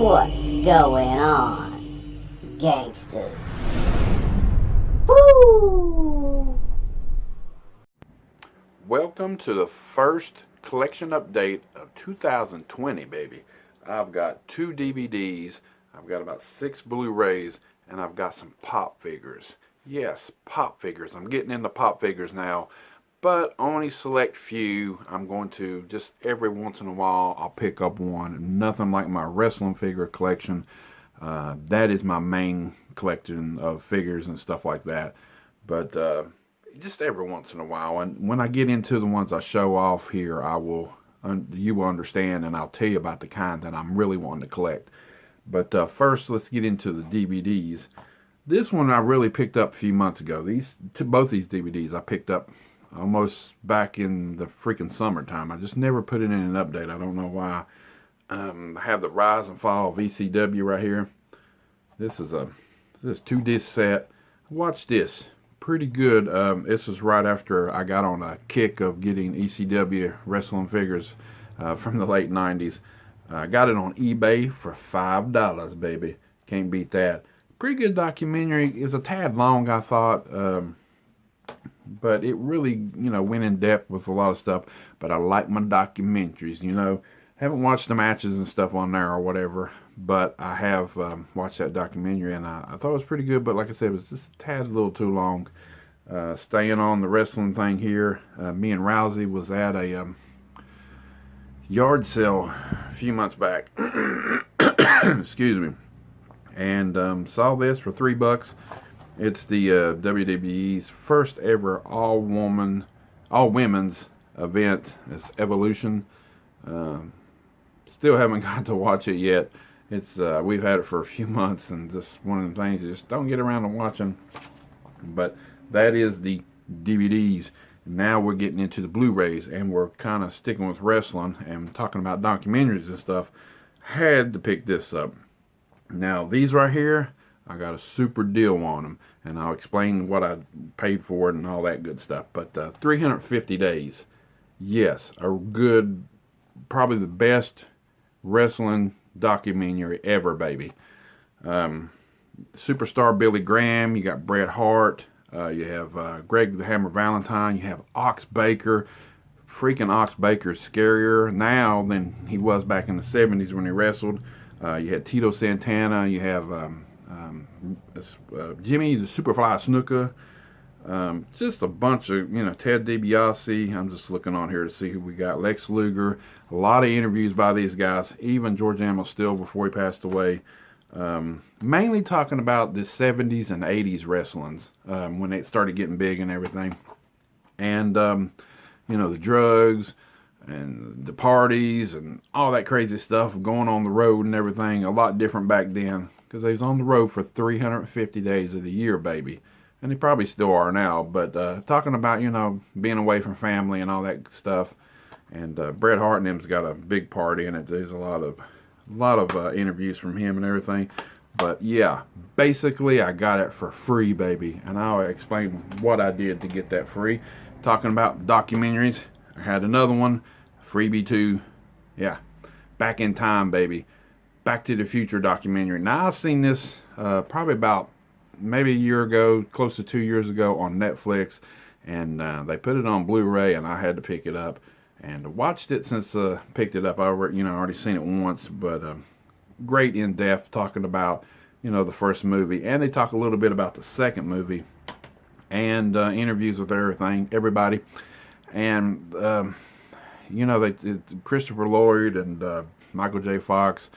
What's going on, gangsters? Woo! Welcome to the first collection update of 2020, baby. I've got 2 DVDs, I've got about 6 Blu-Rays, and I've got some pop figures. Yes, pop figures. I'm getting into pop figures now, but only select few. I'm going to just every once in a while I'll pick up one. Nothing like my wrestling figure collection. That is my main collection of figures and stuff like that. But just every once in a while, and when I get into the ones I show off here, you will understand, and I'll tell you about the kind that I'm really wanting to collect. But first, let's get into the DVDs. This one I really picked up a few months ago. Both these DVDs I picked up almost back in the freaking summertime. I just never put it in an update. I don't know why. I have the Rise and Fall of ECW right here. This is a 2-disc set. Watch this. Pretty good. This is right after I got on a kick of getting ECW wrestling figures from the late 90s. I got it on eBay for $5, baby. Can't beat that. Pretty good documentary. It's a tad long, I thought. But it really, went in depth with a lot of stuff. But I like my documentaries, Haven't watched the matches and stuff on there or whatever. But I have watched that documentary, and I thought it was pretty good. But like I said, it was just a tad a little too long. Staying on the wrestling thing here, me and Rousey was at a yard sale a few months back. Excuse me. And saw this for $3. It's the WWE's first ever all women's event. It's Evolution. Still haven't got to watch it yet. It's we've had it for a few months, and just one of the things you just don't get around to watching. But that is the DVDs. Now we're getting into the Blu-Rays, and we're kind of sticking with wrestling and talking about documentaries and stuff. Had to pick this up. Now these right here, I got a super deal on them, and I'll explain what I paid for it and all that good stuff. But 350 Days, yes, a good, probably the best wrestling documentary ever, baby. Superstar Billy Graham, you got Bret Hart, you have Greg the Hammer Valentine, you have Ox Baker. Freaking Ox Baker's scarier now than he was back in the 70s when he wrestled. You had Tito Santana, you have Jimmy the Superfly Snuka, just a bunch of, Ted DiBiase. I'm just looking on here to see who we got. Lex Luger, a lot of interviews by these guys, even George Amostil before he passed away. Mainly talking about the 70s and 80s wrestlings, when it started getting big and everything. And, the drugs and the parties and all that crazy stuff going on the road and everything. A lot different back then, because they was on the road for 350 days of the year, baby. And they probably still are now, but talking about, being away from family and all that stuff. And Bret Hart and them's got a big party in it. There's a lot of interviews from him and everything. But yeah, basically I got it for free, baby. And I'll explain what I did to get that free. Talking about documentaries, I had another one, freebie too. Yeah, Back in Time, baby. Back to the Future documentary. Now I've seen this probably about maybe a year ago, close to 2 years ago on Netflix, and they put it on Blu-ray, and I had to pick it up and watched it since picked it up. I already seen it once, but great in depth talking about the first movie, and they talk a little bit about the second movie, and interviews with everybody, and Christopher Lloyd and Michael J. Fox.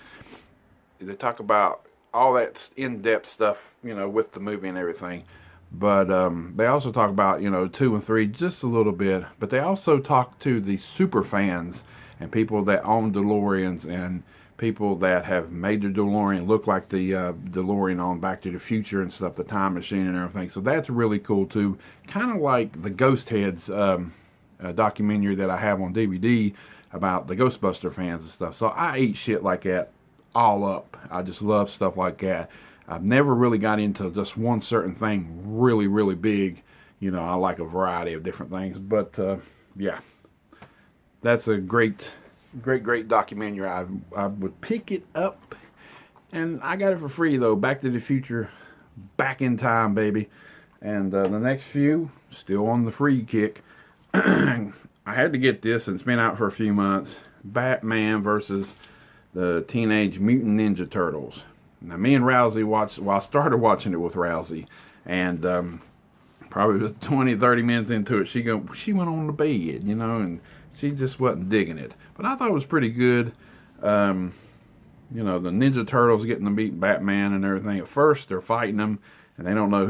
They talk about all that in-depth stuff, with the movie and everything. But they also talk about, 2 and 3 just a little bit. But they also talk to the super fans and people that own DeLoreans and people that have made the DeLorean look like the DeLorean on Back to the Future and stuff, the time machine and everything. So that's really cool too. Kind of like the Ghost Heads documentary that I have on DVD about the Ghostbuster fans and stuff. So I eat shit like that all up. I just love stuff like that. I've never really got into just one certain thing really, really big. I like a variety of different things. But yeah, that's a great documentary. I would pick it up And I got it for free though. Back to the Future, back in time, baby. And the next few, still on the free kick. I had to get this, and it's been out for a few months. Batman versus the Teenage Mutant Ninja Turtles. Now, me and Rousey watched, well, I started watching it with Rousey, and probably 20, 30 minutes into it, she went on the bed, you know, and she just wasn't digging it. But I thought it was pretty good. You know, the Ninja Turtles getting to beat Batman and everything. At first, they're fighting them, and they don't know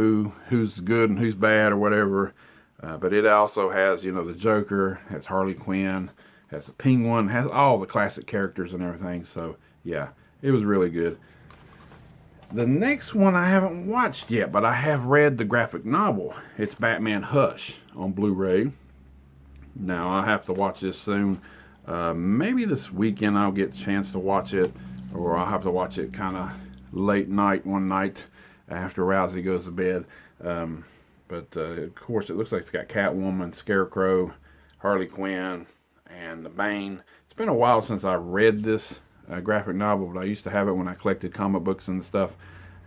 who's good and who's bad or whatever. But it also has, you know, the Joker, has Harley Quinn, has the Penguin, has all the classic characters and everything. So, yeah, it was really good. The next one I haven't watched yet, but I have read the graphic novel. It's Batman Hush on Blu-ray. Now, I'll have to watch this soon. Maybe this weekend I'll get a chance to watch it, or I'll have to watch it kind of late night one night after Rousey goes to bed. But of course, it looks like it's got Catwoman, Scarecrow, Harley Quinn, and the Bane. It's been a while since I read this graphic novel, but I used to have it when I collected comic books and stuff.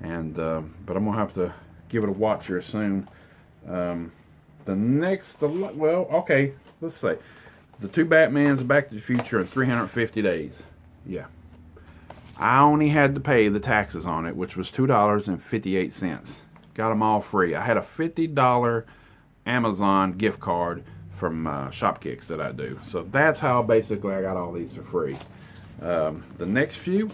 And but I'm gonna have to give it a watch here soon. Well, okay, let's say the two Batmans, Back to the Future, in 350 days. Yeah, I only had to pay the taxes on it, which was $2.58. Got them all free. I had a $50 Amazon gift card from Shopkicks that I do. So that's how basically I got all these for free. The next few,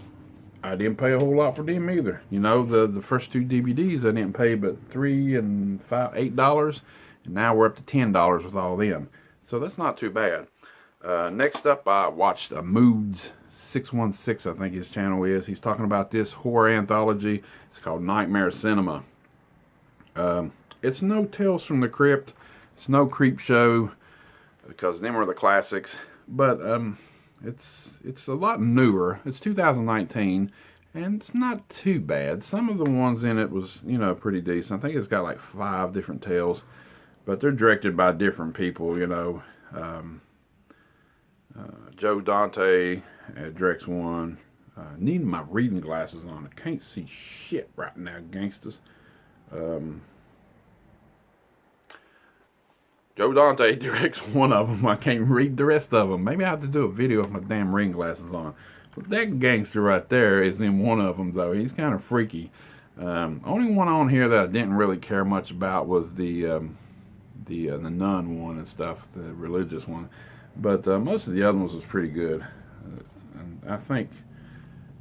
I didn't pay a whole lot for them either. You know, the first two DVDs I didn't pay but $3 and $8, and now we're up to $10 with all of them. So that's not too bad. Next up, I watched Moods 616, I think his channel is. He's talking about this horror anthology. It's called Nightmare Cinema. It's no Tales from the Crypt. It's no Creep Show, because them are the classics. But it's a lot newer. It's 2019, and it's not too bad. Some of the ones in it was, you know, pretty decent. I think it's got like 5 different tales, but they're directed by different people, you know. Joe Dante directs one. Needing my reading glasses on. I can't see shit right now, gangsters. Joe Dante directs one of them. I can't read the rest of them. Maybe I have to do a video with my damn reading glasses on. But that gangster right there is in one of them, though. He's kind of freaky. Only one on here that I didn't really care much about was the nun one and stuff, the religious one. But most of the other ones was pretty good. And I think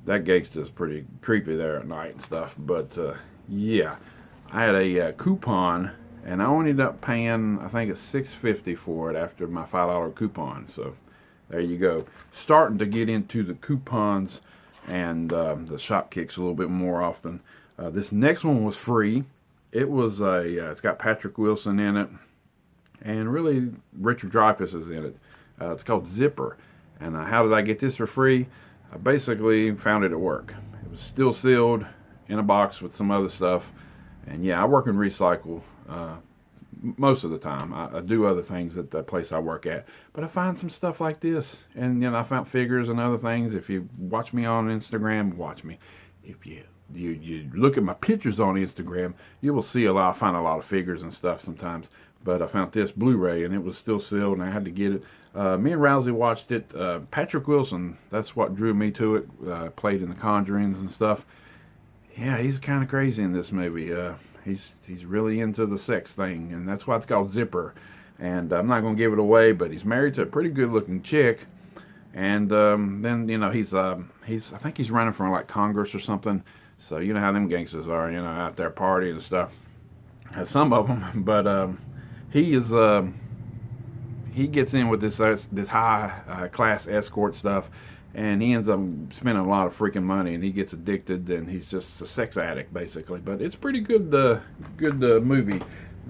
that gangster's pretty creepy there at night and stuff. But yeah, I had a coupon, and I only ended up paying, I think it's $6.50 for it after my $5 coupon. So there you go. Starting to get into the coupons and the Shopkicks a little bit more often. This next one was free. It was it's got Patrick Wilson in it, and really Richard Dreyfuss is in it. It's called Zipper. And how did I get this for free? I basically found it at work. It was still sealed in a box with some other stuff. And yeah, I work in recycle most of the time. I do other things at the place I work at. But I find some stuff like this. And, you know, I found figures and other things. If you watch me on Instagram, watch me. If you look at my pictures on Instagram, you will see I find a lot of figures and stuff sometimes. But I found this Blu-ray, and it was still sealed, and I had to get it. Me and Rousey watched it. Patrick Wilson, that's what drew me to it. Played in The Conjurings and stuff. Yeah, he's kind of crazy in this movie. He's really into the sex thing, and that's why it's called Zipper. And I'm not going to give it away, but he's married to a pretty good-looking chick. And then, you know, I think he's running for like Congress or something. So you know how them gangsters are, you know, out there partying and stuff. Some of them, but he gets in with this high class escort stuff, and he ends up spending a lot of freaking money, and he gets addicted, and he's just a sex addict basically. But it's pretty good, movie.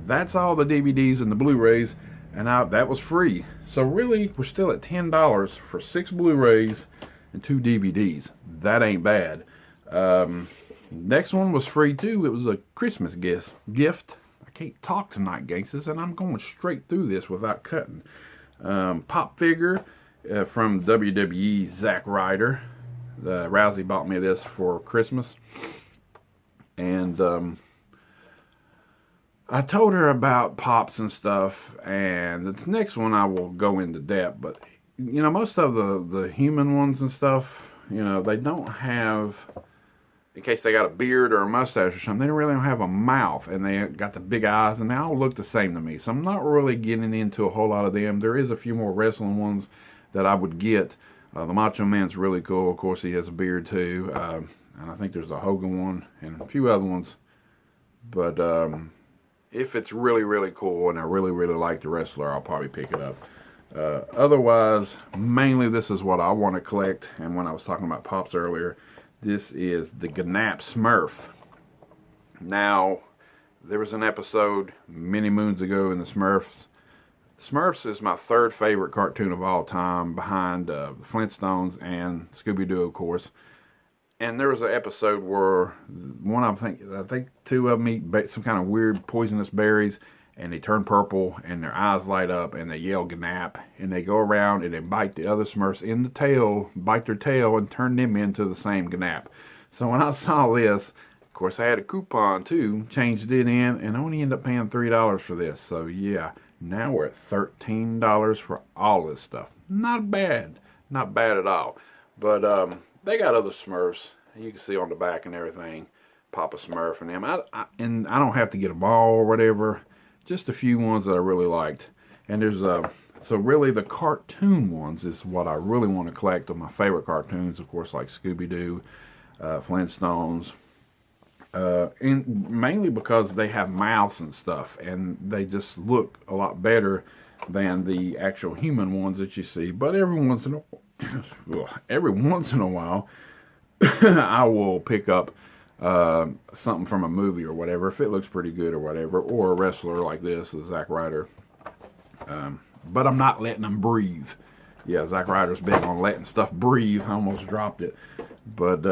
That's all the DVDs and the Blu-rays, and that was free. So really, we're still at $10 for 6 Blu-rays and 2 DVDs. That ain't bad. Next one was free too. It was a Christmas gift. I can't talk tonight, gangsters, and I'm going straight through this without cutting. Pop figure from WWE, Zack Ryder. Rousey bought me this for Christmas, and I told her about pops and stuff, and the next one I will go into depth, but you know, most of the human ones and stuff, you know, they don't have, in case they got a beard or a mustache or something, they really don't have a mouth, and they got the big eyes, and they all look the same to me. So I'm not really getting into a whole lot of them. There is a few more wrestling ones that I would get. The Macho Man's really cool. Of course, he has a beard too, and I think there's a Hogan one and a few other ones. But if it's really, really cool and I really, really like the wrestler, I'll probably pick it up. Otherwise, mainly this is what I want to collect. And when I was talking about pops earlier, this is the Nap Smurf. Now, there was an episode many moons ago in the Smurfs. Smurfs is my third favorite cartoon of all time, behind the Flintstones and Scooby-Doo, of course. And there was an episode where I think two of them eat some kind of weird poisonous berries, and they turn purple, and their eyes light up, and they yell "Gnap," and they go around and they bite the other Smurfs in the tail, bite their tail, and turn them into the same Gnap. So when I saw this, of course I had a coupon too, changed it in, and I only ended up paying $3 for this. So yeah, now we're at $13 for all this stuff. Not bad, not bad at all. But they got other Smurfs. You can see on the back and everything, Papa Smurf and them. And I don't have to get them all or whatever. Just a few ones that I really liked. And there's so really the cartoon ones is what I really want to collect of my favorite cartoons, of course, like Scooby-Doo, Flintstones, and mainly because they have mouths and stuff, and they just look a lot better than the actual human ones that you see. But every once in a while, I will pick up something from a movie or whatever, if it looks pretty good or whatever, or a wrestler like this, the Zack Ryder. But I'm not letting them breathe. Yeah, Zack Ryder's big on letting stuff breathe. I almost dropped it. But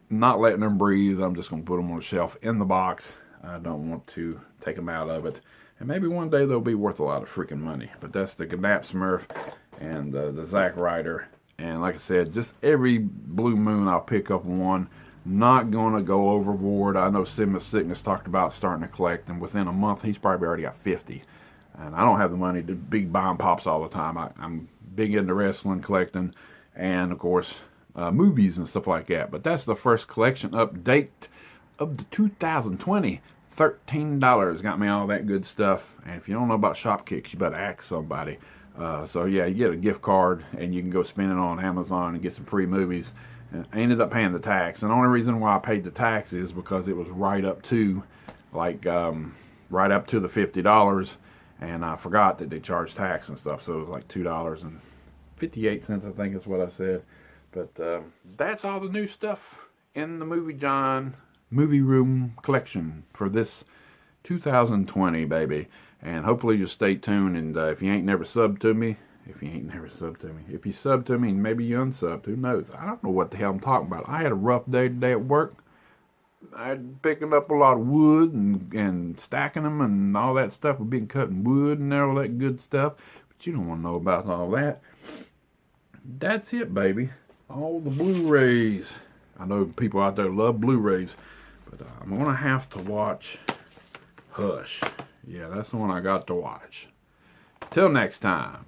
not letting them breathe. I'm just going to put them on the shelf in the box. I don't want to take them out of it. And maybe one day they'll be worth a lot of freaking money. But that's the Nap Smurf and the Zack Ryder. And like I said, just every blue moon I'll pick up one. Not going to go overboard. I know Sim Sickness talked about starting to collect, and within a month he's probably already got 50. And I don't have the money to be buying pops all the time. I'm big into wrestling, collecting, and of course movies and stuff like that. But that's the first collection update of the 2020. $13 got me all that good stuff. And if you don't know about Shopkicks, you better ask somebody. So yeah, you get a gift card and you can go spend it on Amazon and get some free movies. I ended up paying the tax, and the only reason why I paid the tax is because it was right up to the $50, and I forgot that they charged tax and stuff, so it was like $2.58, I think is what I said. But that's all the new stuff in the Movie John Movie Room collection for this 2020, baby. And hopefully you'll stay tuned, and if you ain't never subbed to me, if you sub to me, maybe you unsubbed, who knows? I don't know what the hell I'm talking about. I had a rough day today at work. I had picking up a lot of wood and stacking them and all that stuff. We've been cutting wood and all that good stuff. But you don't want to know about all that. That's it, baby. All the Blu-Rays. I know people out there love Blu-Rays, but I'm going to have to watch Hush. Yeah, that's the one I got to watch. Till next time.